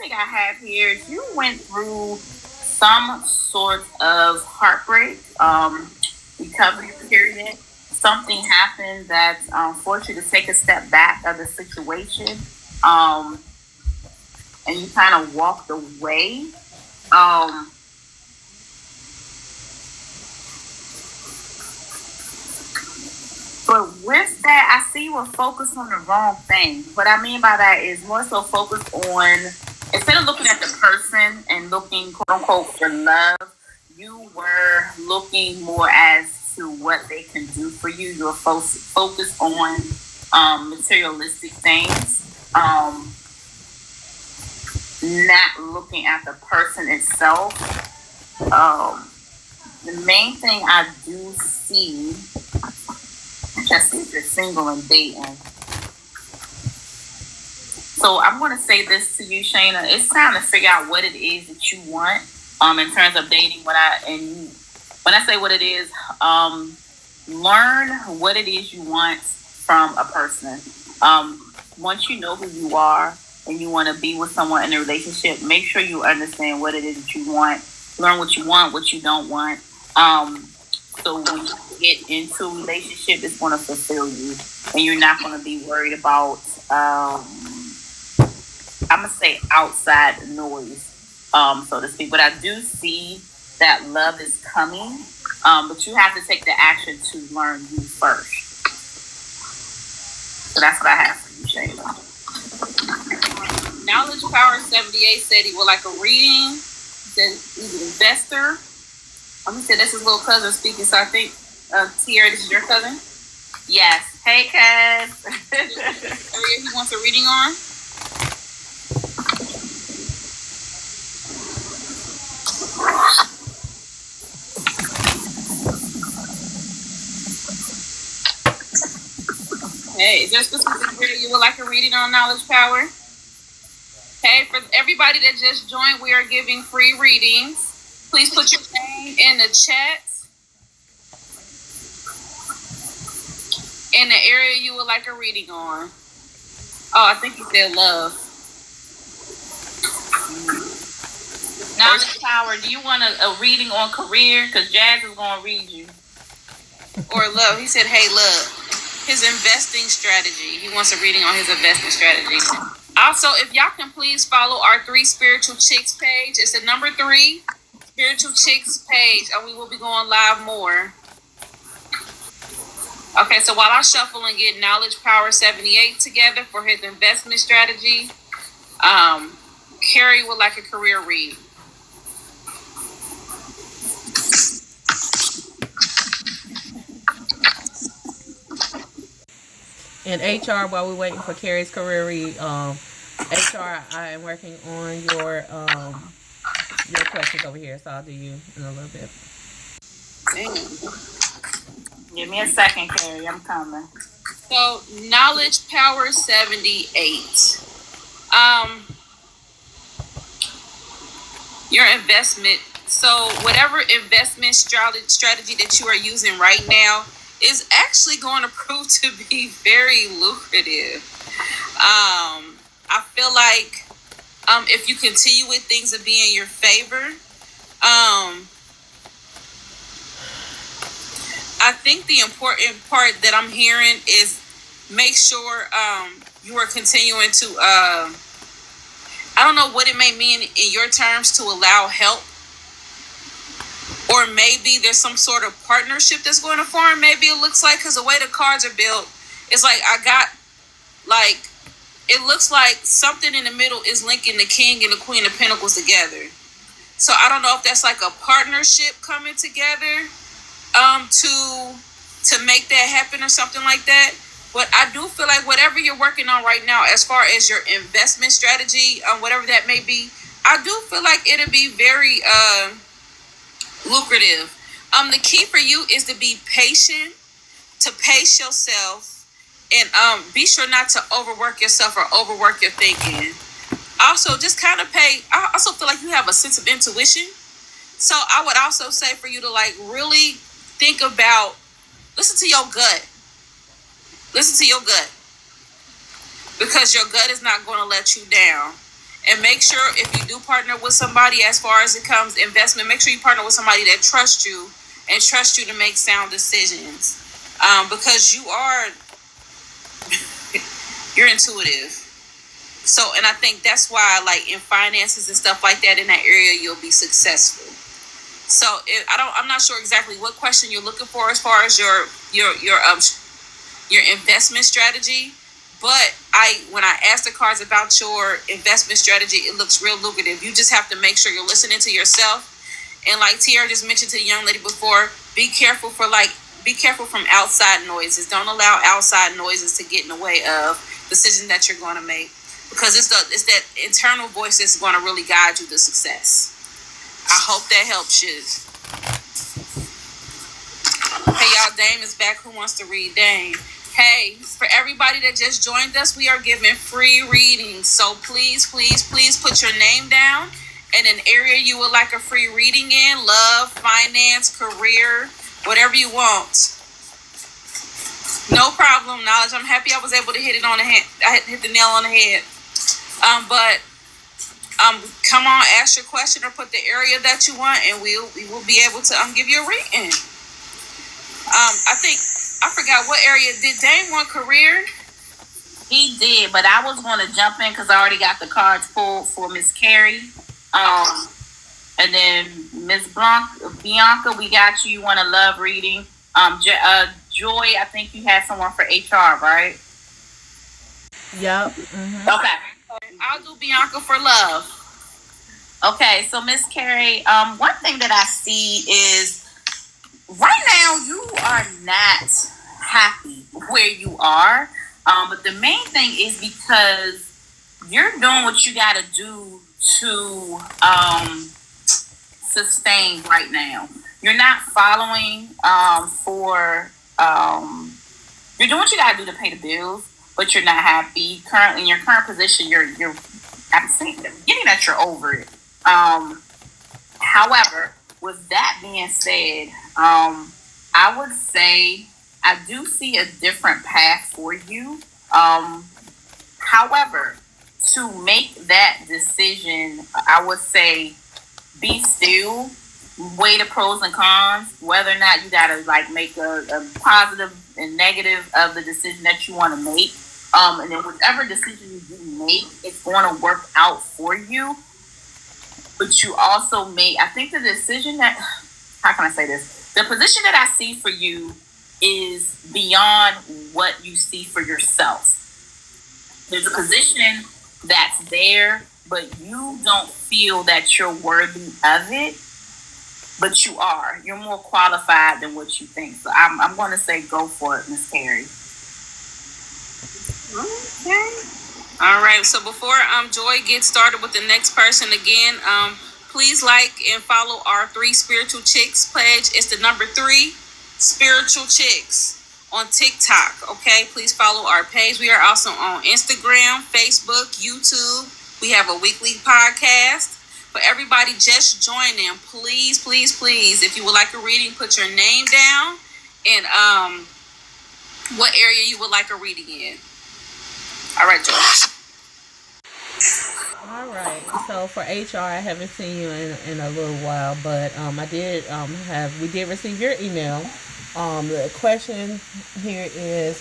topic I have here is you went through some sort of heartbreak, recovery period. Something happened that forced you to take a step back of the situation, um, and you kind of walked away. Um, But with that, I see you were focused on the wrong thing. What I mean by that is more so focused on, instead of looking at the person and looking quote unquote for love, you were looking more as to what they can do for you. You were focused on materialistic things, not looking at the person itself. Um, the main thing I do see, just if you're single and dating. So I'm going to say this to you, Shayna. It's time to figure out what it is that you want in terms of dating. When I say what it is, learn what it is you want from a person. Once you know who you are and you want to be with someone in a relationship, make sure you understand what it is that you want. Learn what you want, what you don't want. So when you get into a relationship, it's going to fulfill you, and you're not going to be worried about, I'm going to say, outside noise, so to speak. But I do see that love is coming, but you have to take the action to learn you first. So that's what I have for you, Shayla. Knowledge Power 78 said he would like a reading. He said he's an investor. He said that's his little cousin speaking, so I think, Tierra, this is your cousin? Yes. Hey, cuz. Area he wants a reading on? Hey, is there a specific area you would like a reading on, Knowledge Power? Hey, for everybody that just joined, we are giving free readings. Please put your name in the chat in the area you would like a reading on. Oh, I think you said love. Knowledge Power, do you want a reading on career? Because Jazz is going to read you. Or love. He said, hey, love. His investing strategy. He wants a reading on his investing strategy. Also, if y'all can please follow our 3 Spiritual Chicks page. It's the number 3 Spiritual Chicks page, and we will be going live more. Okay, so while I shuffle and get Knowledge Power 78 together for his investment strategy, Carrie would like a career read. In HR, while we're waiting for Carrie's career read, HR, I am working on your questions over here, so I'll do you in a little bit. Give me a second, Carrie. I'm coming. So, Knowledge Power 78. Your investment. So, whatever investment strategy that you are using right now is actually going to prove to be very lucrative. I feel like if you continue with things to be in your favor, I think the important part that I'm hearing is make sure you are continuing to, I don't know what it may mean in your terms, to allow help. Or maybe there's some sort of partnership that's going to form. Maybe it looks like, because the way the cards are built, it's like it looks like something in the middle is linking the King and the Queen of Pentacles together. So I don't know if that's like a partnership coming together to make that happen or something like that. But I do feel like whatever you're working on right now, as far as your investment strategy, whatever that may be, I do feel like it'll be very lucrative. The key for you is to be patient, to pace yourself, and be sure not to overwork yourself or overwork your thinking. Also, just kind of I also feel like you have a sense of intuition. So I would also say for you to like really think about, listen to your gut. Listen to your gut. Because your gut is not going to let you down. And make sure if you do partner with somebody, as far as it comes investment, make sure you partner with somebody that trusts you and trusts you to make sound decisions. Because you're intuitive. So, and I think that's why, like in finances and stuff like that, in that area, you'll be successful. So, I'm not sure exactly what question you're looking for as far as your investment strategy. But when I asked the cards about your investment strategy, it looks real lucrative. You just have to make sure you're listening to yourself. And like Tiara just mentioned to the young lady before, be careful from outside noises. Don't allow outside noises to get in the way of decisions that you're going to make, because it's that internal voice that's going to really guide you to success. I hope that helps you. Hey y'all, Dame is back. Who wants to read Dame? Hey, for everybody that just joined us, we are giving free readings. So please put your name down and an area you would like a free reading in. Love, finance, career, whatever you want. No problem, Knowledge. I'm happy I was able to hit it on the head. I hit the nail on the head. But come on, ask your question or put the area that you want, and we will be able to give you a reading. I forgot what area. Did Dane want career? He did, but I was going to jump in because I already got the cards pulled for Miss Carrie. And then Miss Bianca, we got you. You want a love reading? Joy, I think you had someone for HR, right? Yep. Mm-hmm. Okay. I'll do Bianca for love. Okay, so Miss Carrie, one thing that I see is right now you are not happy where you are. But the main thing is because you're doing what you got to do to sustain right now. You're not following you're doing what you got to do to pay the bills, but you're not happy. Currently, in your current position, I'm getting that you're over it. However, with that being said, I would say I do see a different path for you. However, to make that decision, I would say be still, weigh the pros and cons, whether or not you gotta like make a positive and negative of the decision that you want to make. And then whatever decision you make, it's going to work out for you. But you also I think the decision how can I say this? The position that I see for you is beyond what you see for yourself. There's a position that's there, but you don't feel that you're worthy of it, but you are. You're more qualified than what you think. So I'm going to say go for it, Miss Carrie. Okay. All right. So before Joy gets started with the next person again, please like and follow our 3 Spiritual Chicks page. It's the number 3 Spiritual Chicks on TikTok. Okay, please follow our page. We are also on Instagram, Facebook, YouTube. We have a weekly podcast. For everybody just joining, please, if you would like a reading, put your name down and what area you would like a reading in. All right, Joy. All right. So for HR, I haven't seen you in a little while, but I did we did receive your email. The question here is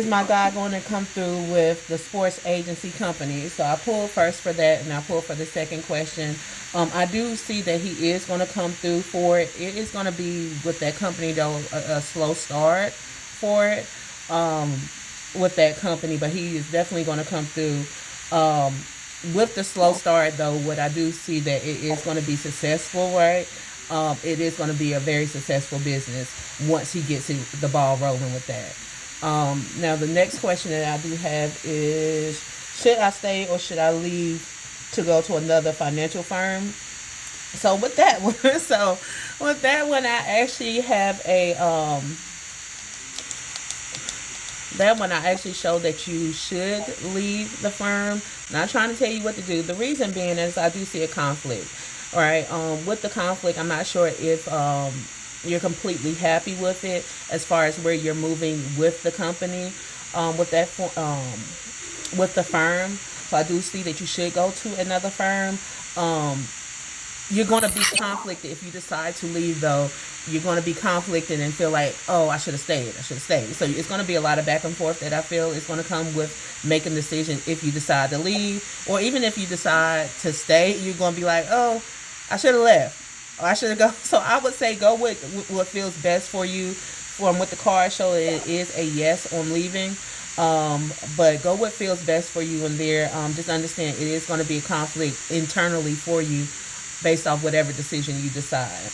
my guy going to come through with the sports agency company? So I pulled first for that, and I pulled for the second question. I do see that he is going to come through for it. It is going to be with that company, though, a slow start for it with that company, but he is definitely going to come through. With the slow start, though, what I do see that it is going to be successful, right? It is going to be a very successful business once he gets the ball rolling with that. Now, the next question that I do have is, should I stay or should I leave to go to another financial firm? So with that one, I actually have that one I actually show that you should leave the firm. Not trying to tell you what to do. The reason being is I do see a conflict. All right. With the conflict, I'm not sure if you're completely happy with it as far as where you're moving with the company, with the firm. So I do see that you should go to another firm. You're going to be conflicted if you decide to leave, though. You're going to be conflicted and feel like, oh, I should have stayed. I should have stayed. So it's going to be a lot of back and forth that I feel is going to come with making a decision if you decide to leave. Or even if you decide to stay, you're going to be like, oh, I should have left. Or I should have gone. So I would say go with what feels best for you. From what the card show, it is a yes on leaving. But go what feels best for you in there. Just understand it is going to be a conflict internally for you based off whatever decision you decide.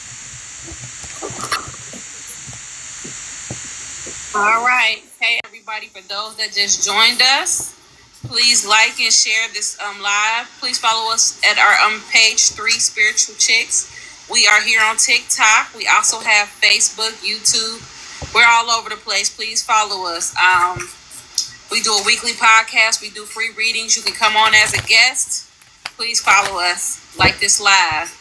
All right. Hey, everybody, for those that just joined us, please like and share this live. Please follow us at our page 3 Spiritual Chicks. We are here on TikTok. We also have Facebook, YouTube. We're all over the place. Please follow us. We do a weekly podcast. We do free readings. You can come on as a guest. Please follow us. Like this live.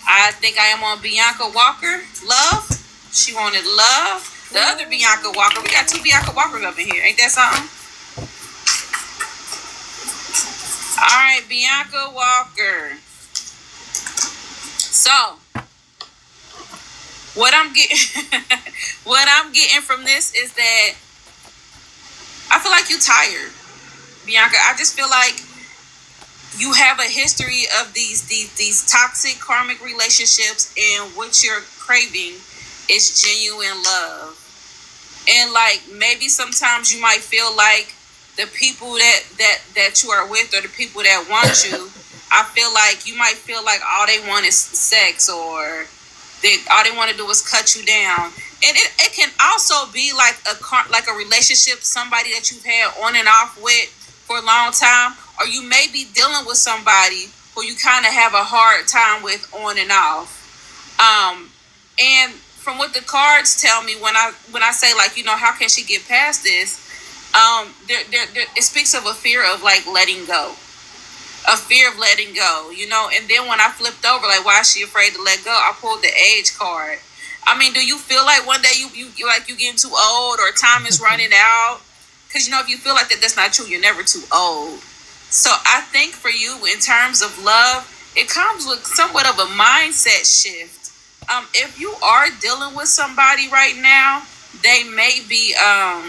I think I am on Bianca Walker. Love. She wanted love. The other Bianca Walker. We got 2 Bianca Walkers up in here. Ain't that something? All right, Bianca Walker. So, what I'm getting from this is that I feel like you're tired, Bianca. I just feel like you have a history of these toxic karmic relationships, and what you're craving is genuine love. And like maybe sometimes you might feel like the people that you are with, or the people that want you, I feel like you might feel like all they want is sex, or all they want to do is cut you down. And it can also be like a relationship, somebody that you've had on and off with for a long time, or you may be dealing with somebody who you kind of have a hard time with on and off. And from what the cards tell me, when I say, like, you know, how can she get past this? It speaks of a fear of like letting go. A fear of letting go, you know. And then when I flipped over, like, why is she afraid to let go? I pulled the age card. I mean, do you feel like one day you like you getting too old, or time is running out? Because, you know, if you feel like that's not true, you're never too old. So I think for you, in terms of love, it comes with somewhat of a mindset shift. If you are dealing with somebody right now, they may be a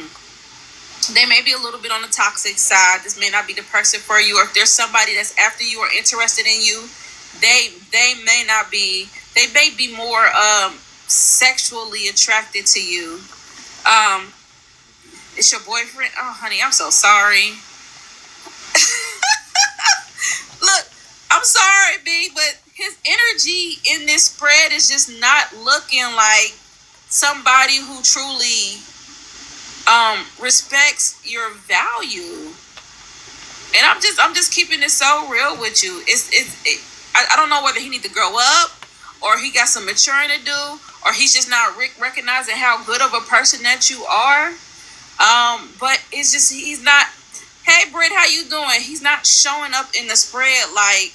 little bit on the toxic side. This may not be the person for you. Or if there's somebody that's after you or interested in you, they may be more sexually attracted to you. It's your boyfriend? Oh, honey, I'm so sorry. Look, I'm sorry, B, but his energy in this spread is just not looking like somebody who truly respects your value. And I'm just keeping it so real with you. I don't know whether he needs to grow up, or he got some maturing to do, or he's just not recognizing how good of a person that you are. But it's just, he's not. Hey, Britt, how you doing? He's not showing up in the spread like.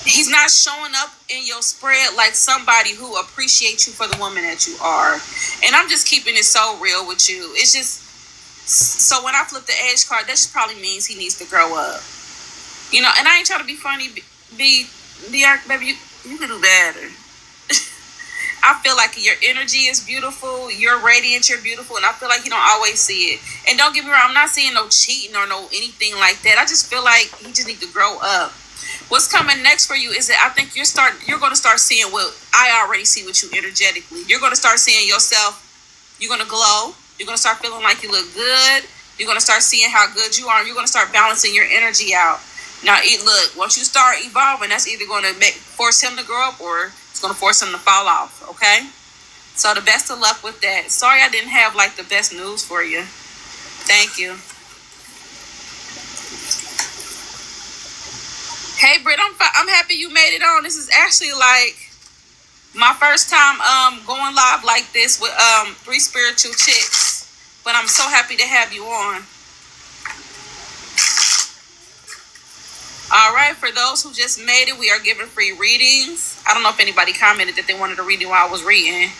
He's not showing up in your spread like somebody who appreciates you for the woman that you are. And I'm just keeping it so real with you. It's just, so when I flip the edge card, that just probably means he needs to grow up. You know, and I ain't trying to be funny. Baby, you can do better. I feel like your energy is beautiful. You're radiant. You're beautiful. And I feel like you don't always see it. And don't get me wrong, I'm not saying no cheating or no anything like that. I just feel like he just needs to grow up. What's coming next for you is that I think you're going to start seeing what I already see with you energetically. You're going to start seeing yourself. You're going to glow. You're going to start feeling like you look good. You're going to start seeing how good you are. And you're going to start balancing your energy out. Now, look, once you start evolving, that's either going to force him to grow up, or it's going to force him to fall off, okay? So the best of luck with that. Sorry I didn't have, like, the best news for you. Thank you. Hey, Britt, I'm happy you made it on. This is actually, like, my first time going live like this with 3 Spiritual Chicks. But I'm so happy to have you on. All right, for those who just made it, we are giving free readings. I don't know if anybody commented that they wanted a reading while I was reading.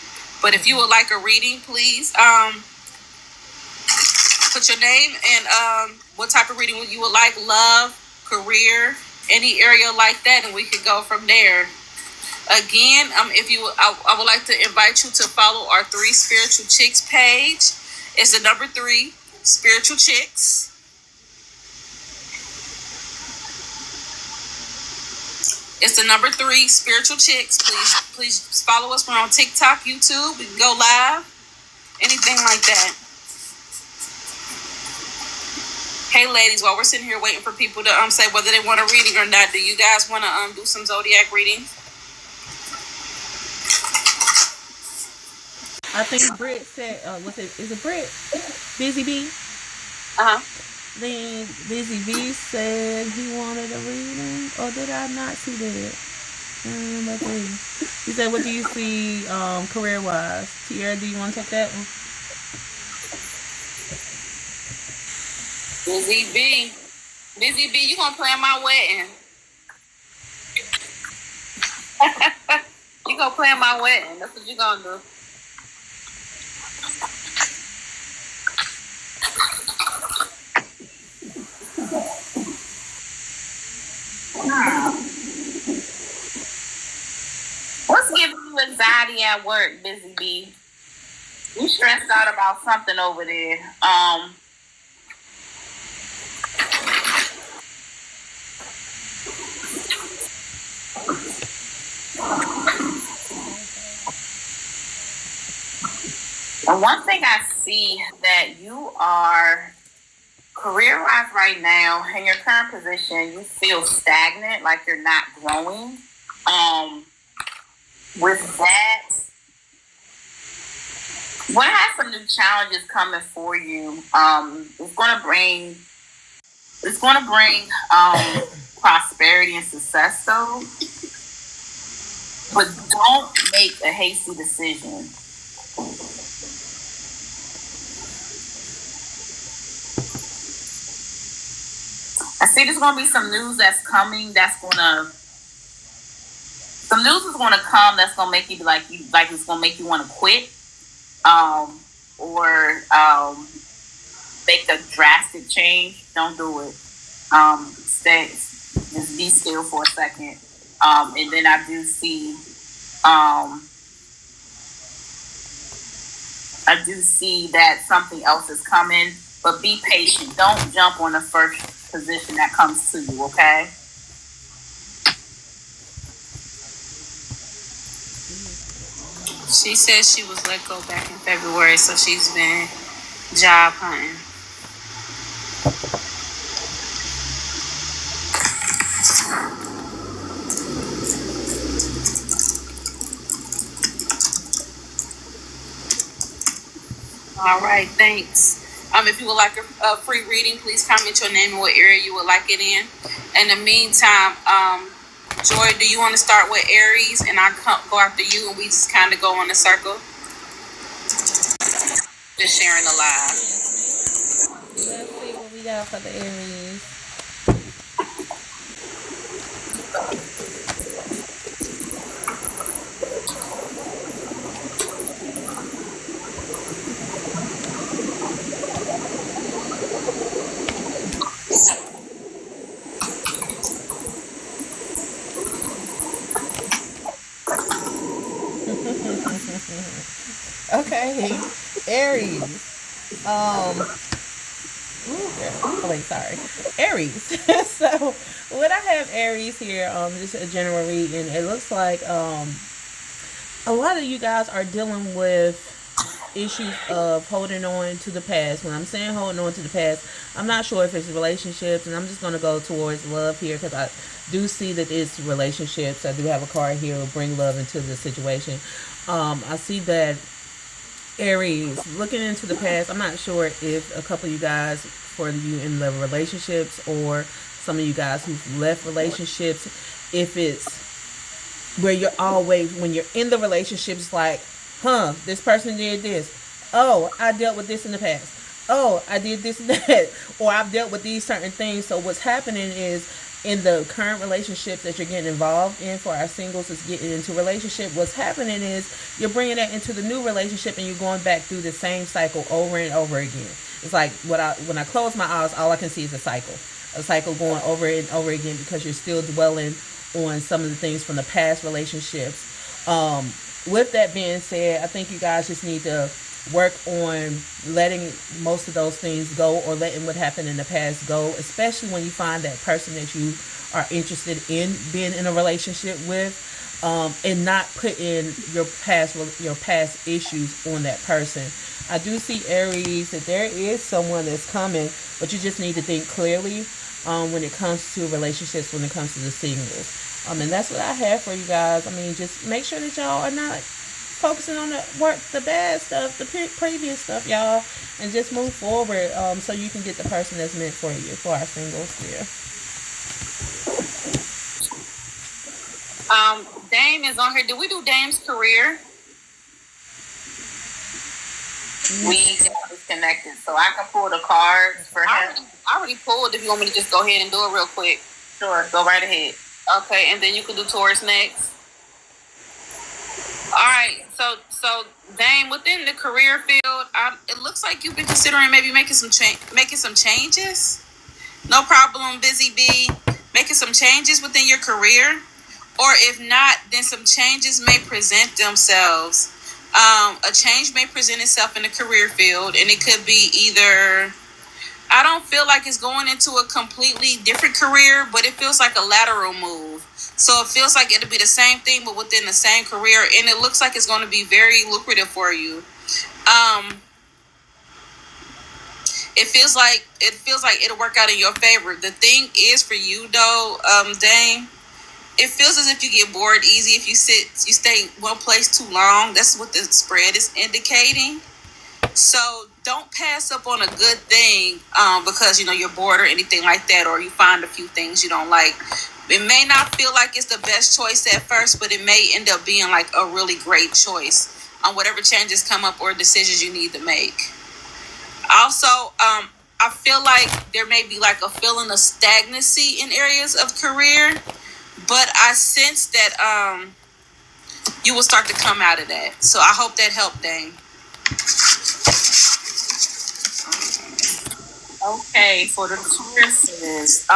But if you would like a reading, please put your name and what type of reading you would like, love, career, any area like that, and we could go from there. Again, if you, I would like to invite you to follow our 3 Spiritual Chicks page. It's the number 3 Spiritual Chicks. It's the number 3 Spiritual Chicks. Please follow us. We're on TikTok, YouTube. We can go live, anything like that. Hey, ladies, while we're sitting here waiting for people to say whether they want a reading or not, do you guys want to do some zodiac readings? I think Britt said, is it Britt? Busy Bee? Uh-huh. Then Busy Bee said he wanted a reading. Or did I not see that? Let's see. He said, what do you see career-wise? Tiara, do you want to take that one? Busy B, you gonna plan my wedding? You gonna plan my wedding? That's what you gonna do. What's giving you anxiety at work, Busy B? You stressed out about something over there. And one thing I see that you are career-wise right now in your current position, you feel stagnant, like you're not growing. With that, what has some new challenges coming for you? It's going to bring prosperity and success, though. But don't make a hasty decision. I see there's going to be some news that's coming. Some news is going to come that's going to make you it's going to make you want to quit, or make a drastic change. Don't do it. Just be still for a second. And then I do see that something else is coming, but be patient. Don't jump on the first position that comes to you, okay? She said she was let go back in February, so she's been job hunting. All right, thanks. If you would like a free reading, please comment your name and what area you would like it in. In the meantime, Joy, do you want to start with Aries and I'll go after you and we just kind of go on a circle? Just sharing the live. Let's see what we got for the Aries. Okay, Aries. Aries. So when I have Aries here, just a general reading, it looks like a lot of you guys are dealing with issues of holding on to the past. When I'm saying holding on to the past, I'm not sure if it's relationships, and I'm just going to go towards love here because I do see that it's relationships. I do have a card here will bring love into the situation. I see that Aries, looking into the past, I'm not sure if a couple of you guys, for you in the relationships, or some of you guys who've left relationships, if it's where you're always, when you're in the relationships, like, this person did this. Oh, I dealt with this in the past. Oh, I did this and that. Or I've dealt with these certain things. So what's happening is in the current relationships that you're getting involved in, for our singles is getting into relationship, what's happening is you're bringing that into the new relationship and you're going back through the same cycle over and over again. It's like when I close my eyes, all I can see is a cycle going over and over again, because you're still dwelling on some of the things from the past relationships. With that being said, I think you guys just need to work on letting most of those things go, or letting what happened in the past go, especially when you find that person that you are interested in being in a relationship with, and not putting your past issues on that person. I do see, Aries, that there is someone that's coming, but you just need to think clearly when it comes to relationships, when it comes to the singles. And that's what I have for you guys. I mean, just make sure that y'all are not focusing on the bad stuff, the previous stuff, y'all, and just move forward, so you can get the person that's meant for you, for our singles there. Dame is on here. Did we do Dame's career? We got disconnected, so I can pull the cards for him. I already pulled. If you want me to just go ahead and do it real quick. Sure, go right ahead. Okay, and then you can do Taurus next. All right, so Dame, within the career field, it looks like you've been considering maybe making some changes. No problem, Busy Bee. Making some changes within your career, or if not, then some changes may present themselves. A change may present itself in the career field, and it could be either. I don't feel like it's going into a completely different career, but it feels like a lateral move. So it feels like it'll be the same thing, but within the same career, and it looks like it's going to be very lucrative for you. It feels like it'll work out in your favor. The thing is, for you though, Dame, it feels as if you get bored easy if you stay one place too long. That's what the spread is indicating. So don't pass up on a good thing because you're bored or anything like that, or you find a few things you don't like. It may not feel like it's the best choice at first, but it may end up being like a really great choice on whatever changes come up or decisions you need to make. Also, I feel like there may be like a feeling of stagnancy in areas of career, but I sense that you will start to come out of that. So I hope that helped, Dane. Okay, for the Tauruses,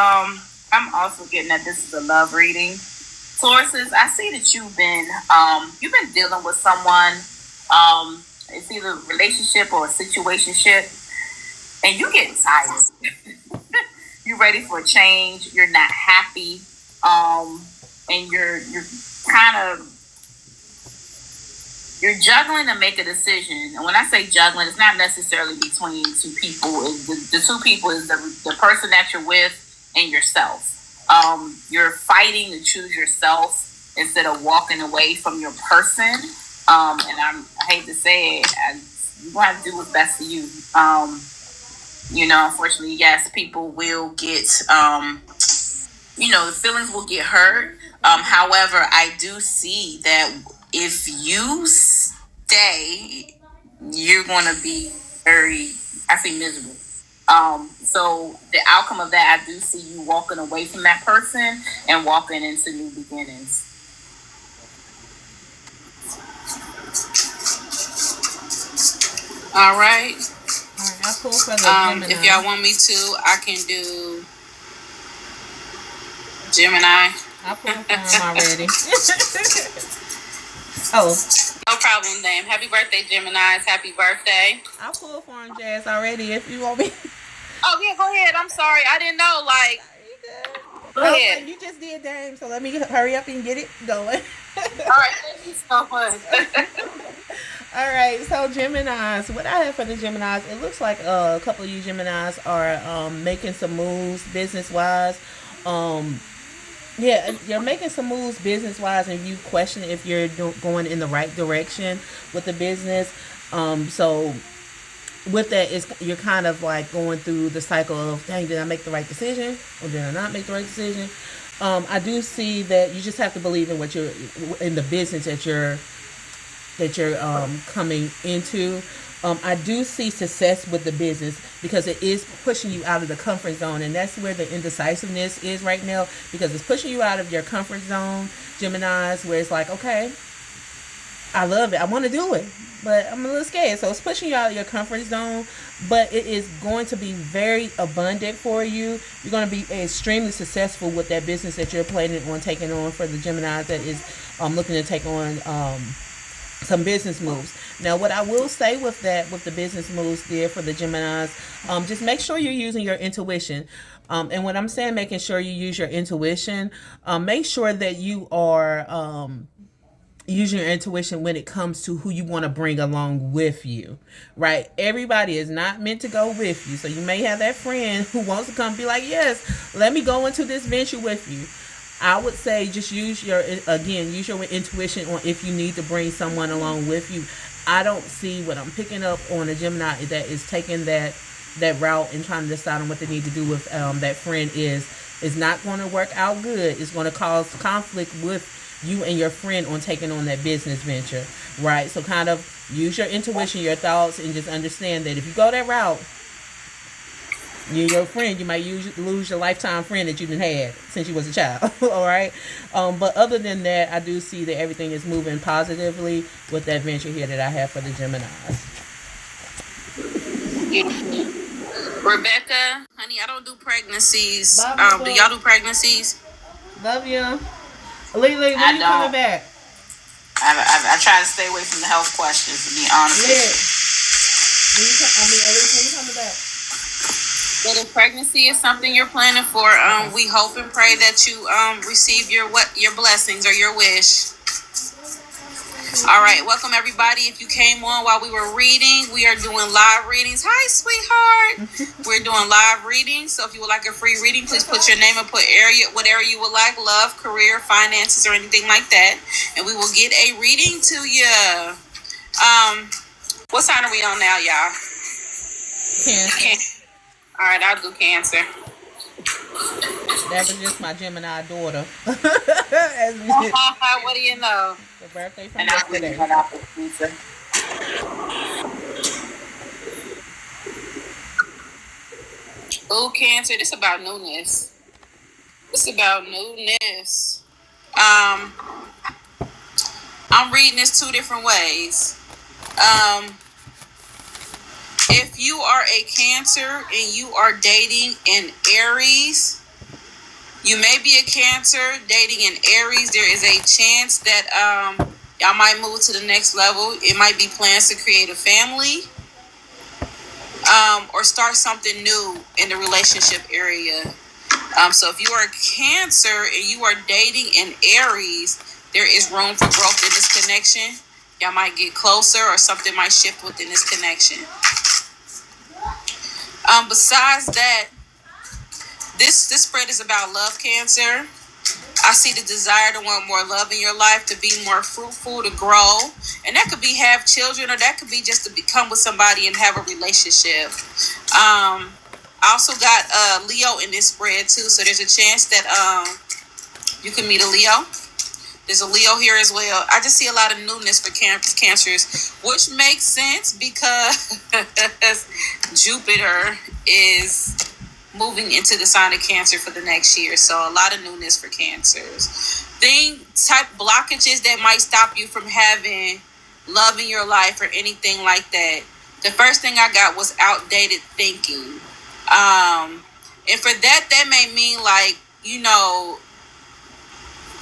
I'm also getting that this is a love reading. Tauruses, I see that you've been dealing with someone. It's either a relationship or a situationship, and you're getting tired. You're ready for a change. You're not happy, and you're kind of. You're juggling to make a decision. And when I say juggling, it's not necessarily between two people. The two people is the person that you're with and yourself. You're fighting to choose yourself instead of walking away from your person. And I hate to say it, you want to do what's best for you. Unfortunately, yes, people will get, the feelings will get hurt. However, I do see that if you stay, you're going to be miserable. So the outcome of that, I do see you walking away from that person and walking into new beginnings. All right. I pull for the Gemini. If y'all want me to, I can do Gemini. I pulled for him already. Oh. No problem, Dame. Happy birthday, Geminis. Happy birthday. I pulled for him, Jazz, already, if you want me. Oh, yeah, go ahead. I'm sorry. I didn't know, Go ahead. You just did, Dame, so let me hurry up and get it going. All right. Thank you so much. All right, so Geminis, what I have for the Geminis, it looks like a couple of you Geminis are making some moves business-wise. Yeah, you're making some moves business-wise, and you question if you're going in the right direction with the business. So with that, you're kind of like going through the cycle of, dang, did I make the right decision, or did I not make the right decision? I do see that you just have to believe in in the business that you're coming into. I do see success with the business because it is pushing you out of the comfort zone, and that's where the indecisiveness is right now because it's pushing you out of your comfort zone, Gemini's, where it's like, okay, I love it. I want to do it, but I'm a little scared. So it's pushing you out of your comfort zone, but it is going to be very abundant for you. You're going to be extremely successful with that business that you're planning on taking on for the Gemini that is looking to take on some business moves. Now, what I will say with that, with the business moves there for the Geminis, just make sure you're using your intuition. And when I'm saying making sure you use your intuition, make sure that you are using your intuition when it comes to who you want to bring along with you, right? Everybody is not meant to go with you. So you may have that friend who wants to come be like, yes, let me go into this venture with you. I would say just use your intuition on if you need to bring someone along with you. I don't see what I'm picking up on a Gemini that is taking that route and trying to decide on what they need to do with that friend is not going to work out good. It's going to cause conflict with you and your friend on taking on that business venture, right? So kind of use your intuition, your thoughts, and just understand that if you go that route, you and your friend, you might lose your lifetime friend that you've had since you was a child. All right. But other than that, I do see that everything is moving positively with that venture here that I have for the Geminis. Rebecca, honey, I don't do pregnancies. Love you, Do y'all do pregnancies? Love you. Lily, when I you don't. coming back? I try to stay away from the health questions, to be honest with Elise, when you coming back? But if pregnancy is something you're planning for, we hope and pray that you receive your blessings or your wish. All right, welcome everybody. If you came on while we were reading, we are doing live readings. Hi, sweetheart. We're doing live readings. So if you would like a free reading, please put your name and put what area you would like, love, career, finances, or anything like that. And we will get a reading to you. What sign are we on now, y'all? Cancer. All right, I'll do Cancer. That was just my Gemini daughter. What do you know? The birthday from and I'm yesterday. that out for pizza. Oh, Cancer, this about newness. I'm reading this two different ways. If you are a Cancer and you are dating an Aries, you may be a Cancer dating an Aries. There is a chance that y'all might move to the next level. It might be plans to create a family or start something new in the relationship area. So if you are a Cancer and you are dating an Aries, there is room for growth in this connection. Y'all might get closer or something might shift within this connection. Besides that, this spread is about love, Cancer. I see the desire to want more love in your life, to be more fruitful, to grow. And that could be have children, or that could be just to become with somebody and have a relationship. I also got Leo in this spread too. So there's a chance that you can meet a Leo. There's a Leo here as well. I just see a lot of newness for Cancers, which makes sense because Jupiter is moving into the sign of Cancer for the next year. So a lot of newness for Cancers. Type blockages that might stop you from having love in your life or anything like that. The first thing I got was outdated thinking. And for that may mean like,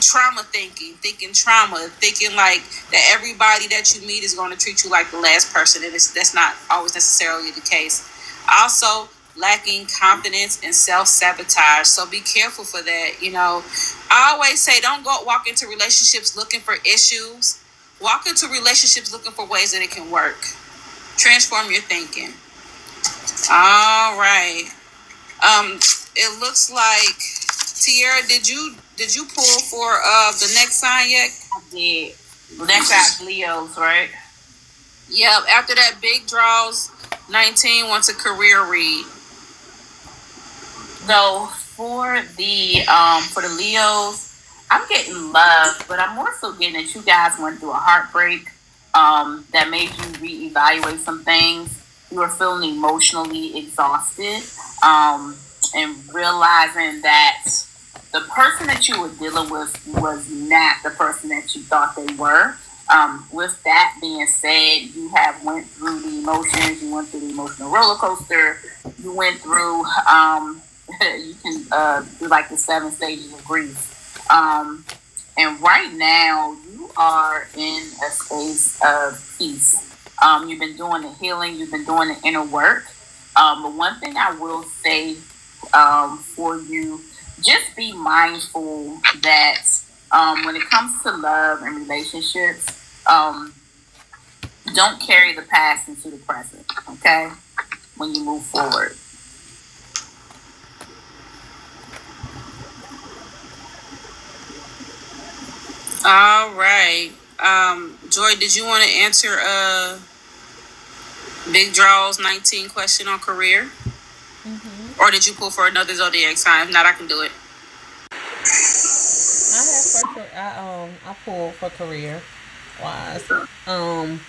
trauma thinking trauma, thinking like that everybody that you meet is going to treat you like the last person, and that's not always necessarily the case. Also, lacking confidence and self-sabotage, so be careful for that. I always say don't walk into relationships looking for issues. Walk into relationships looking for ways that it can work. Transform your thinking. All right. It looks like Tierra, did you pull for the next sign yet? I did. Next out Leos, right? Yep. After that, big draws 19 wants a career read. So for the Leos, I'm getting love, but I'm more so getting that you guys went through a heartbreak. that made you reevaluate some things. You were feeling emotionally exhausted, and realizing that the person that you were dealing with was not the person that you thought they were. With that being said, you have went through the emotions. You went through the emotional roller coaster. You went through. You can do like the 7 stages of grief. And right now, you are in a space of peace. You've been doing the healing. You've been doing the inner work. But one thing I will say for you, just be mindful that when it comes to love and relationships, don't carry the past into the present, okay? When you move forward. All right. Joy, did you want to answer Big Draw's 19 question on career? Or did you pull for another zodiac sign? If not, I can do it. I pull for career wise. Um,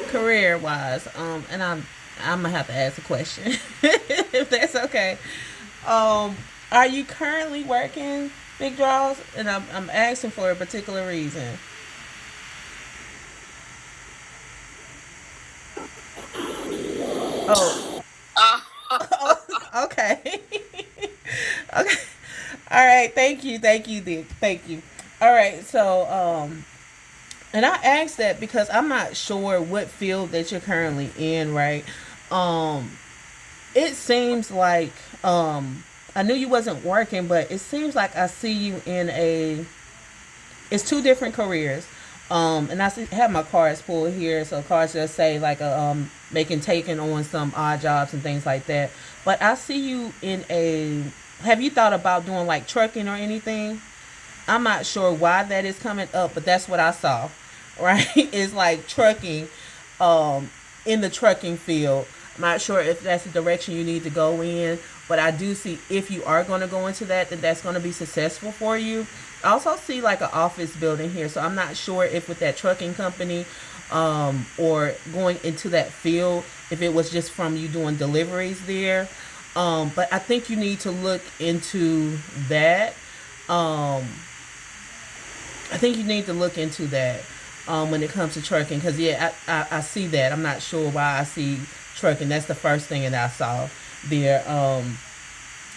Career wise. And I'm gonna have to ask a question if that's okay. Um, are you currently working, Big Draws? And I'm asking for a particular reason. Oh, Uh, oh, okay. Okay. All right. Thank you, Dick. Thank you. All right. So, and I asked that because I'm not sure what field that you're currently in, right? Um, it seems like I knew you wasn't working, but it seems like I see you in a it's two different careers. And have my cards pulled here, so cards just say like making taking on some odd jobs and things like that. But I see you in a. Have you thought about doing like trucking or anything? I'm not sure why that is coming up, but that's what I saw. Right? It's like trucking, um, in the trucking field. I'm not sure if that's the direction you need to go in, but I do see if you are going to go into that, then that's going to be successful for you. I also see like an office building here, so I'm not sure if with that trucking company, or going into that field, if it was just from you doing deliveries there. But I think you need to look into that. Um, I think you need to look into that when it comes to trucking, because yeah, I see that. I'm not sure why I see trucking. That's the first thing that I saw there.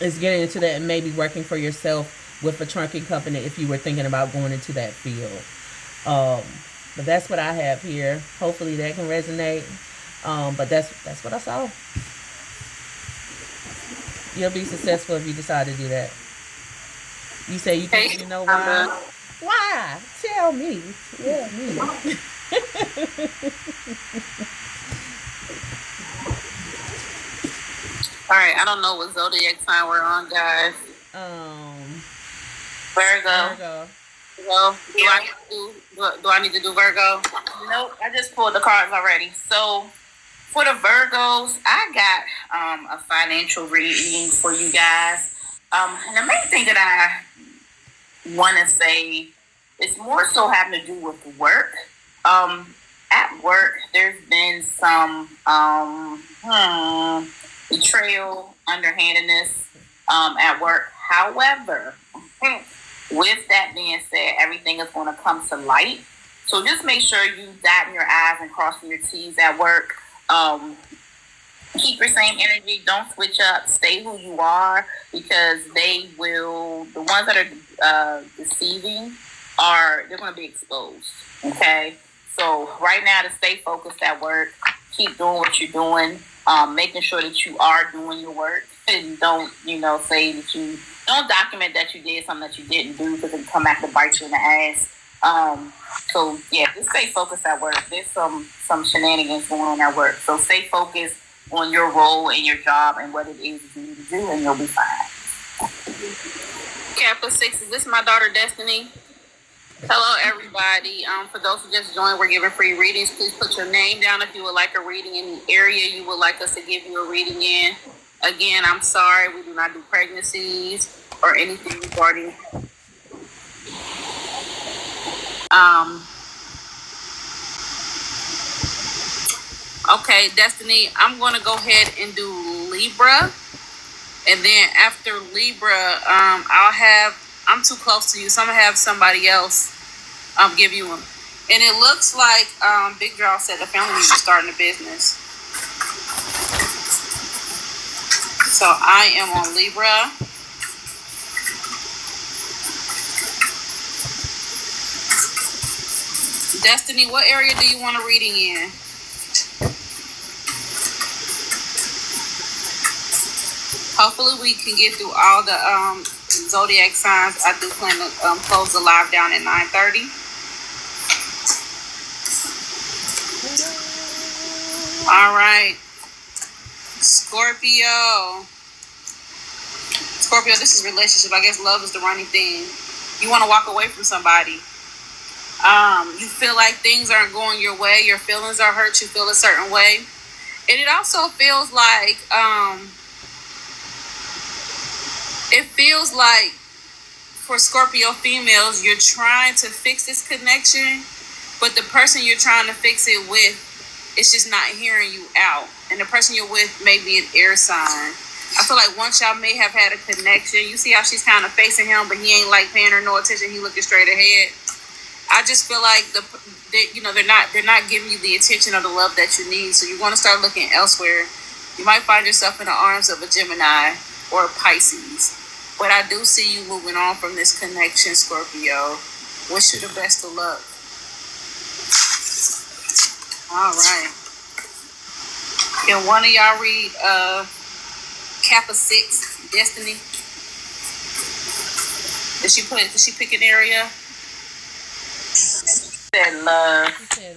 Is getting into that and maybe working for yourself with a trucking company if you were thinking about going into that field. Um, but that's what I have here. Hopefully that can resonate. But that's what I saw. You'll be successful if you decide to do that. You say you okay. think you know why? Why? Tell me. Tell me. All right. I don't know what zodiac sign we're on, guys. um, Virgo. Virgo. Well, Yeah. do I need to do Virgo? Nope, I just pulled the cards already. So for the Virgos, I got a financial reading for you guys. And the main thing that I want to say is more so having to do with work. At work, there's been some betrayal, underhandedness at work. However, with that being said, everything is going to come to light. So just make sure you dotting your I's and crossing your T's at work. Um, Keep your same energy. Don't switch up. Stay who you are, because they will. The ones that are deceiving they're going to be exposed. Okay. So right now, to stay focused at work, keep doing what you're doing. Making sure that you are doing your work, and don't say that you don't document that you did something that you didn't do, because it can come back to bite you in the ass. So yeah, just stay focused at work. There's some shenanigans going on at work. So stay focused on your role and your job and what it is that you need to do, and you'll be fine. Kappa 6, is this my daughter Destiny? Hello, everybody. For those who just joined, we're giving free readings. Please put your name down if you would like a reading in the area you would like us to give you a reading in. Again, I'm sorry, we do not do pregnancies or anything regarding Um, okay, Destiny, I'm going to go ahead and do Libra. And then after Libra, I'm too close to you, so I'm going to have somebody else give you one. And it looks like Big Draw said the family needs to start in a business. So I am on Libra. Destiny, what area do you want a reading in? Hopefully we can get through all the zodiac signs. I do plan to close the live down at 9:30. All right. Scorpio, this is relationship. I guess love is the running thing. You want to walk away from somebody. You feel like things aren't going your way. Your feelings are hurt. You feel a certain way. And it also feels like, for Scorpio females, you're trying to fix this connection, but the person you're trying to fix it with is just not hearing you out. And the person you're with may be an air sign. I feel like once y'all may have had a connection, you see how she's kind of facing him, but he ain't like paying her no attention. He looking straight ahead. I just feel like they're not giving you the attention or the love that you need. So you want to start looking elsewhere. You might find yourself in the arms of a Gemini or a Pisces. But I do see you moving on from this connection, Scorpio. Wish you the best of luck. All right. Can one of y'all read Kappa 6, Destiny? Did she pick an area? Said love. She said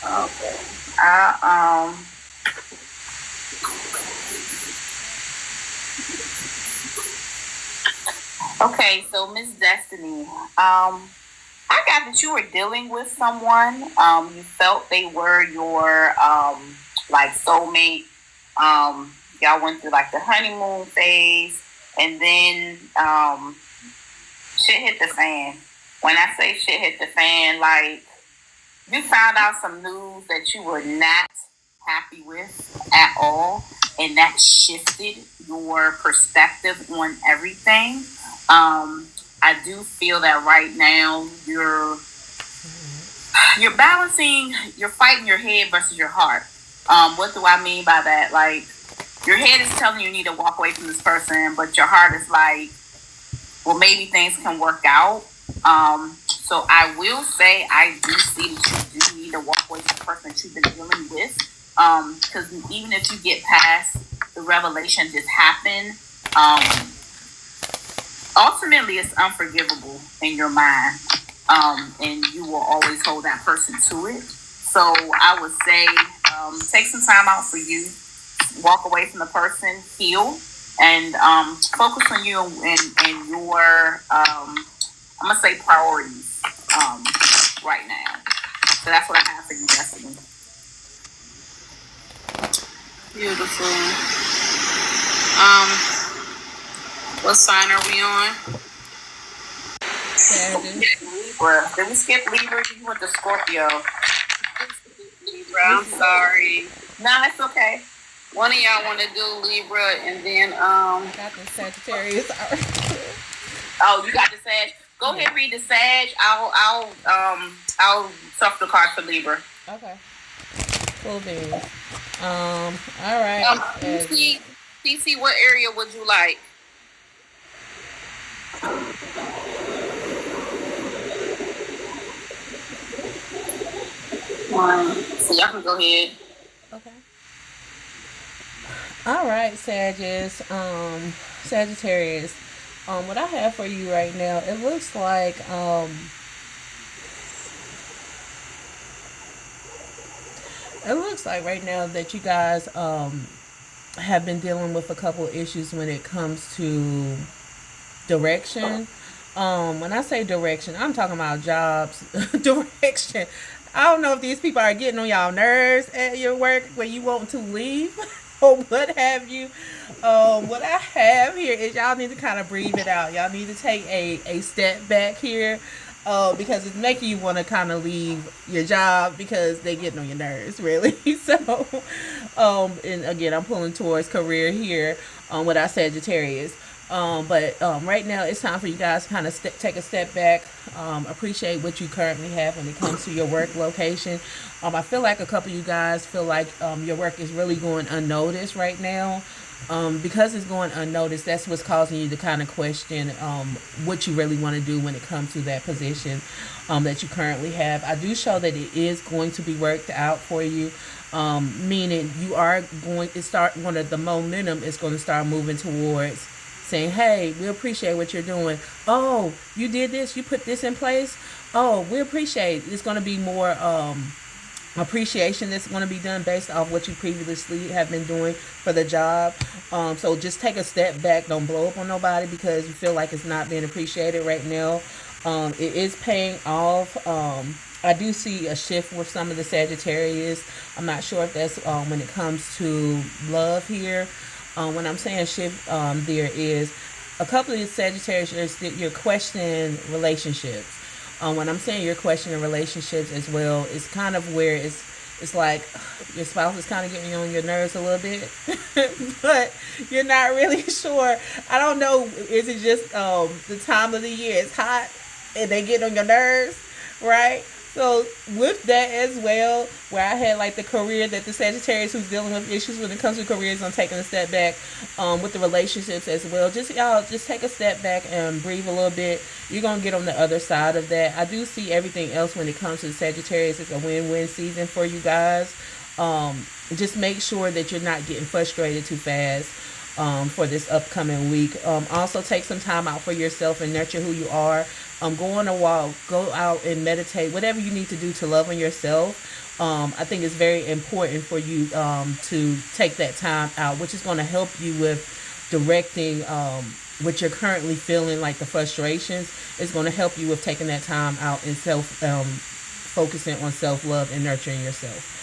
love. Okay. Okay, so Miss Destiny, I got that you were dealing with someone. You felt they were your like soulmate. Y'all went through like the honeymoon phase, and then shit hit the fan. When I say shit hit the fan, like you found out some news that you were not happy with at all, and that shifted your perspective on everything. I do feel that right now you're balancing, you're fighting your head versus your heart. What do I mean by that? Like your head is telling you need to walk away from this person, but your heart is like, well, maybe things can work out. So I will say I do see that you do need to walk away from the person that you've been dealing with. Because even if you get past the revelation just happened, ultimately it's unforgivable in your mind. And you will always hold that person to it. So I would say take some time out for you, walk away from the person, heal, and focus on you and your I'm gonna say priorities right now. So that's what I have for you, Destiny. Beautiful. What sign are we on? Sagittarius. Libra. Did we skip Libra? You went to Scorpio. Libra. I'm sorry. No, it's okay. One of y'all want to do Libra, and then Got the Sagittarius. Oh, you got the Sag. Go ahead, read the Sag. I'll shuffle the cards for Libra. Okay. Cool beans. All right. CC, what area would you like? So y'all can go ahead. Okay. All right, Sagittarius. What I have for you right now, it looks like right now that you guys have been dealing with a couple issues when it comes to direction. When I say direction, I'm talking about jobs. Direction. I don't know if these people are getting on y'all nerves at your work where you want to leave or what have you. What I have here is y'all need to kind of breathe it out. Y'all need to take a step back here. because it's making you want to kind of leave your job because they getting on your nerves, really. So, and again, I'm pulling towards career here with our Sagittarius. But right now, it's time for you guys to kind of take a step back, appreciate what you currently have when it comes to your work location. I feel like a couple of you guys feel like your work is really going unnoticed right now. Because it's going unnoticed, that's what's causing you to kind of question what you really want to do when it comes to that position that you currently have. I do show that it is going to be worked out for you, meaning you are going to start, one of the momentum is going to start moving towards saying, hey, we appreciate what you're doing. Oh, you did this, you put this in place. Oh, we appreciate it. It's going to be more appreciation that's going to be done based off what you previously have been doing for the job. So just take a step back. Don't blow up on nobody because you feel like it's not being appreciated right now. It is paying off. I do see a shift with some of the Sagittarius. I'm not sure if that's when it comes to love here. When I'm saying shift, there is a couple of Sagittarius, you're questioning relationships. When I'm saying you're questioning relationships as well, it's kind of where it's like your spouse is kind of getting on your nerves a little bit, but you're not really sure. I don't know. Is it just the time of the year? It's hot and they get on your nerves, right? So with that as well, where I had like the career that the Sagittarius who's dealing with issues when it comes to careers, I'm taking a step back with the relationships as well. Just y'all, just take a step back and breathe a little bit. You're going to get on the other side of that. I do see everything else when it comes to the Sagittarius. It's a win-win season for you guys. Just make sure that you're not getting frustrated too fast for this upcoming week. Also take some time out for yourself and nurture who you are. Go on a walk, go out and meditate, whatever you need to do to love on yourself. I think it's very important for you to take that time out, which is going to help you with directing what you're currently feeling, like the frustrations. It's going to help you with taking that time out and focusing on self-love and nurturing yourself.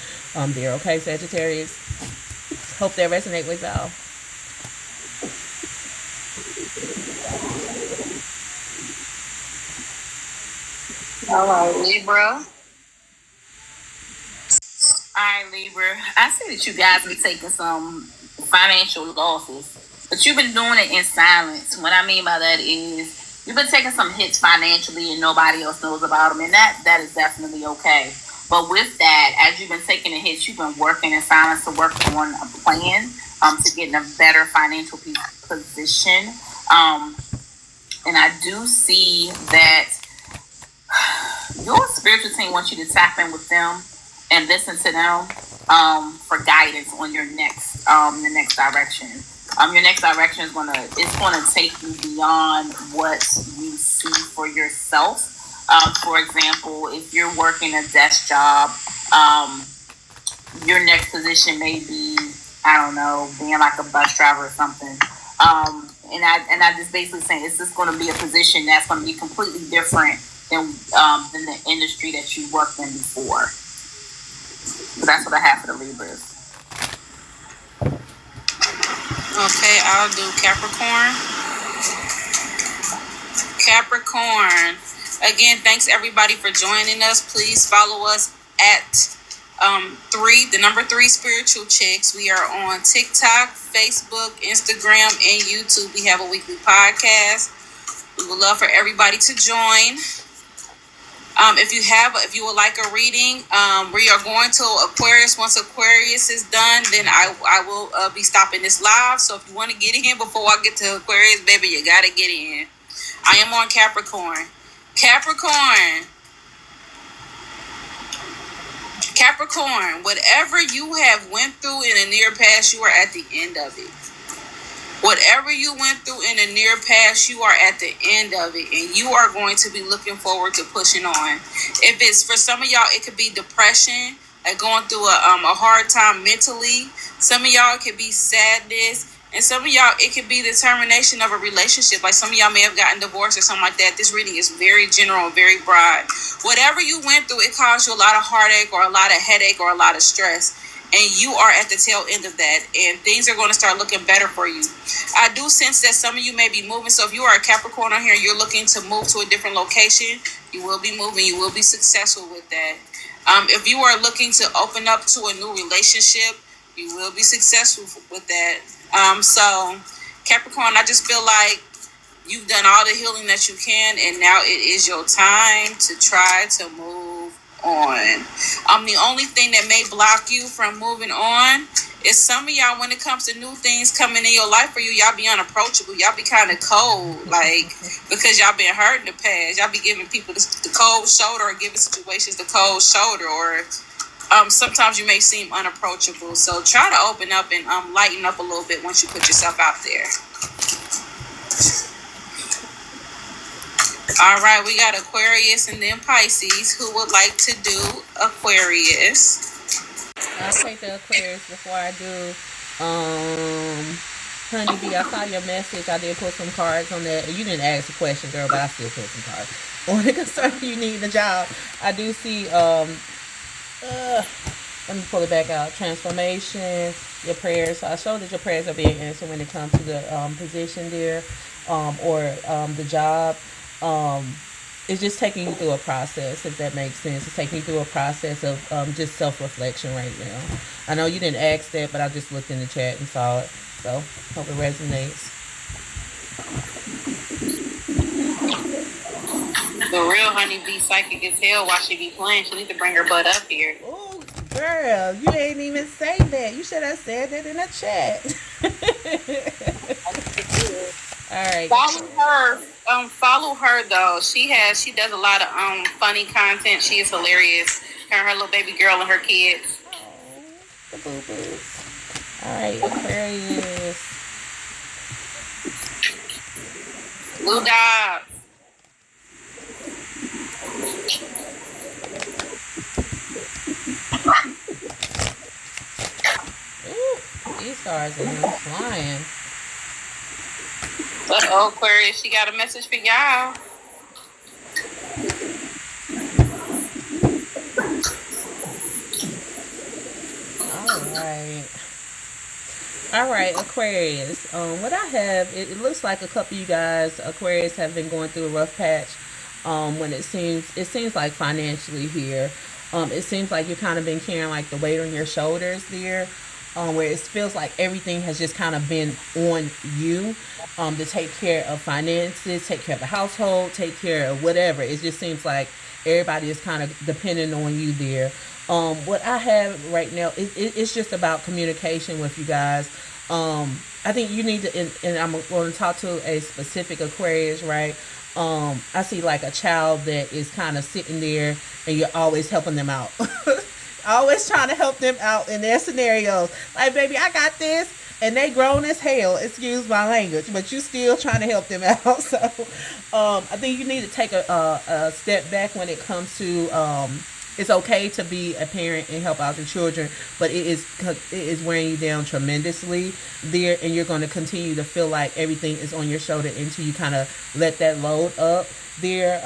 There, okay, Sagittarius? Hope that resonates with y'all. All right, Libra. All right, Libra. I see that you guys be taking some financial losses, but you've been doing it in silence. What I mean by that is you've been taking some hits financially and nobody else knows about them, and that is definitely okay. But with that, as you've been taking the hits, you've been working in silence to work on a plan to get in a better financial position. And I do see that your spiritual team wants you to tap in with them and listen to them for guidance on your next direction. Your next direction is gonna take you beyond what you see for yourself. For example, if you're working a desk job, your next position may be, I don't know, being like a bus driver or something. And I just basically saying it's just going to be a position that's going to be completely different than the industry that you worked in before. So that's what I have for the Libras. Okay, I'll do Capricorn. Capricorn. Again, thanks everybody for joining us. Please follow us at the number 3 Spiritual Chicks. We are on TikTok, Facebook, Instagram, and YouTube. We have a weekly podcast. We would love for everybody to join. If you would like a reading, we are going to Aquarius. Once Aquarius is done, then I will be stopping this live. So if you want to get in before I get to Aquarius, baby, you gotta get in. I am on Capricorn. Capricorn, whatever you have went through in the near past, you are at the end of it. Whatever you went through in the near past, you are at the end of it, and you are going to be looking forward to pushing on. If it's for some of y'all, it could be depression, like going through a hard time mentally. Some of y'all, it could be sadness, and some of y'all, it could be the termination of a relationship. Like some of y'all may have gotten divorced or something like that. This reading is very general, very broad. Whatever you went through, it caused you a lot of heartache or a lot of headache or a lot of stress. and you are at the tail end of that, and things are going to start looking better for you. I do sense that some of you may be moving. So if you are a Capricorn on here, you're looking to move to a different location, you will be moving. You will be successful with that. If you are looking to open up to a new relationship, you will be successful with that. So Capricorn, I just feel like you've done all the healing that you can, and now it is your time to try to move on. The only thing that may block you from moving on is some of y'all, when it comes to new things coming in your life for you, y'all be unapproachable. Y'all be kind of cold, like, because y'all been hurt in the past. Y'all be giving people the cold shoulder, or giving situations the cold shoulder, or sometimes you may seem unapproachable. So try to open up and lighten up a little bit once you put yourself out there. All right, we got Aquarius and then Pisces. Who would like to do Aquarius? I'll take the Aquarius before I do. Honeybee, I saw your message. I did put some cards on that. You didn't ask a question, girl, but I still put some cards. On the concern you need a job, I do see. Let me pull it back out. Transformation, your prayers. So I showed that your prayers are being answered when it comes to the position there, or the job. It's just taking you through a process, if that makes sense. It's taking you through a process of just self-reflection right now. I know you didn't ask that, but I just looked in the chat and saw it. So, hope it resonates. The real honeybee psychic as hell. Why she be playing? She need to bring her butt up here. Oh, girl, you ain't even say that. You should have said that in the chat. All right. Follow her though. She does a lot of funny content. She is hilarious. Her and her little baby girl and her kids. Oh, the boo-boos. All right, Aquarius. Blue dog. Ooh, these cards are flying. Uh-oh, Aquarius, she got a message for y'all. All right, Aquarius. What I have, it looks like a couple of you guys, Aquarius, have been going through a rough patch. When it seems like financially here, it seems like you've kind of been carrying like the weight on your shoulders there. Where it feels like everything has just kind of been on you, to take care of finances, take care of the household, take care of whatever. It just seems like everybody is kind of depending on you there. What I have right now, it's just about communication with you guys. I think you need to, and I'm going to talk to a specific Aquarius, right? I see like a child that is kind of sitting there and you're always helping them out. Always trying to help them out in their scenarios. Like, baby, I got this. And they grown as hell, excuse my language, but you still trying to help them out. So I think you need to take a step back when it comes to, it's okay to be a parent and help out the children, but it is wearing you down tremendously there, and you're going to continue to feel like everything is on your shoulder until you kind of let that load up there.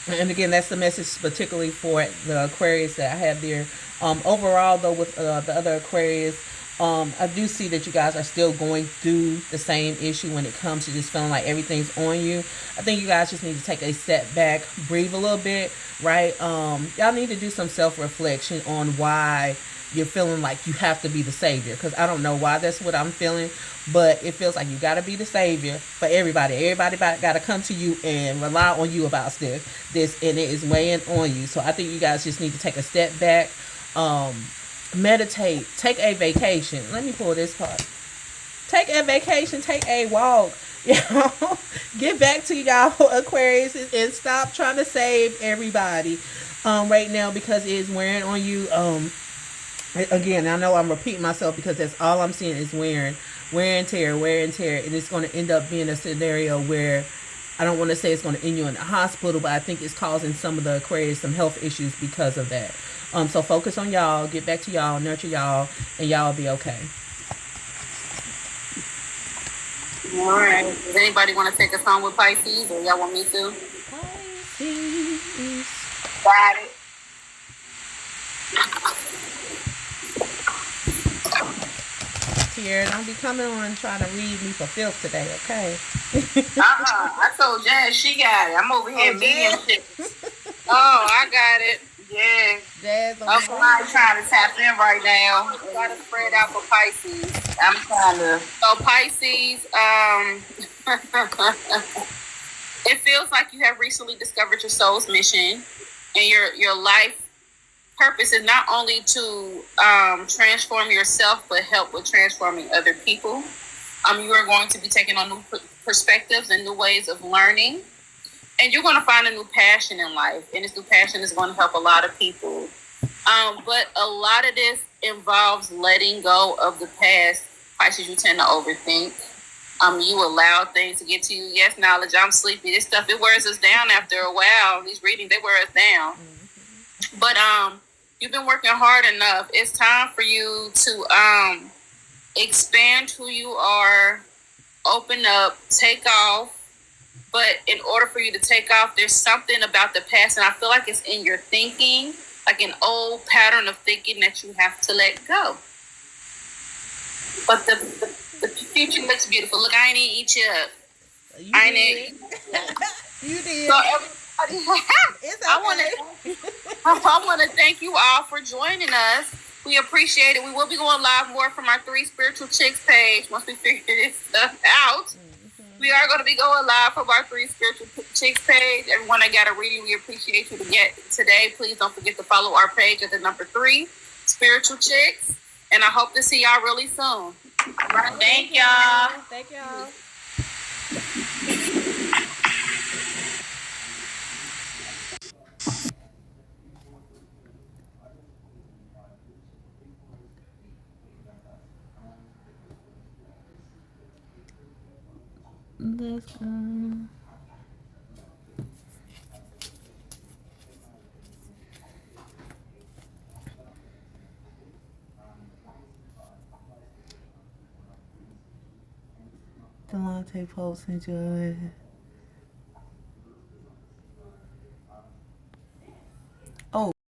And again, that's the message particularly for the Aquarius that I have there. Overall, though, with the other Aquarius, I do see that you guys are still going through the same issue when it comes to just feeling like everything's on you. I think you guys just need to take a step back, breathe a little bit, right? Y'all need to do some self-reflection on why you're feeling like you have to be the savior, because I don't know why that's what I'm feeling, but it feels like you got to be the savior for everybody. Everybody got to come to you and rely on you about this, and it is weighing on you. So I think you guys just need to take a step back, meditate, take a vacation. Let me pull this card. Take a vacation, take a walk. Get back to y'all Aquarius and stop trying to save everybody right now, because it is wearing on you. Again, I know I'm repeating myself because that's all I'm seeing is wear and tear, and it's going to end up being a scenario where I don't want to say it's going to end you in the hospital, but I think it's causing some of the Aquarius some health issues because of that. So focus on y'all, get back to y'all, nurture y'all, and y'all will be okay. All right. Does anybody want to take us home with Pisces, or y'all want me to? Pisces. Got it. here. Don't be coming on trying to read me for filth today, okay? I told Jazz she got it. I'm over here medium shit. Oh, I got it. Yeah. Jazz, I'm trying to tap in right now. Got to spread out for Pisces. I'm trying to. So Pisces, it feels like you have recently discovered your soul's mission, and your life purpose is not only to transform yourself, but help with transforming other people. You are going to be taking on new perspectives and new ways of learning, and you're going to find a new passion in life, and this new passion is going to help a lot of people. But a lot of this involves letting go of the past. Pisces, you tend to overthink. You allow things to get to you. Yes, knowledge, I'm sleepy. This stuff, it wears us down after a while. These readings, they wear us down. But you've been working hard enough. It's time for you to expand who you are, open up, take off. But in order for you to take off, there's something about the past, and I feel like it's in your thinking, like an old pattern of thinking that you have to let go. But the future looks beautiful. Look, I ain't even eat you up. You I did. ain't. You did. So everybody, It's okay. I want to thank you all for joining us. We appreciate it. We will be going live more from our 3 Spiritual Chicks page once we figure this stuff out. We are going to be going live from our 3 Spiritual Chicks page. Everyone that got a reading, we appreciate you to get today. Please don't forget to follow our page at the number 3 Spiritual Chicks. And I hope to see y'all really soon. All right, thank y'all. Thank y'all. Let's go. Delonte Post, enjoy. Oh.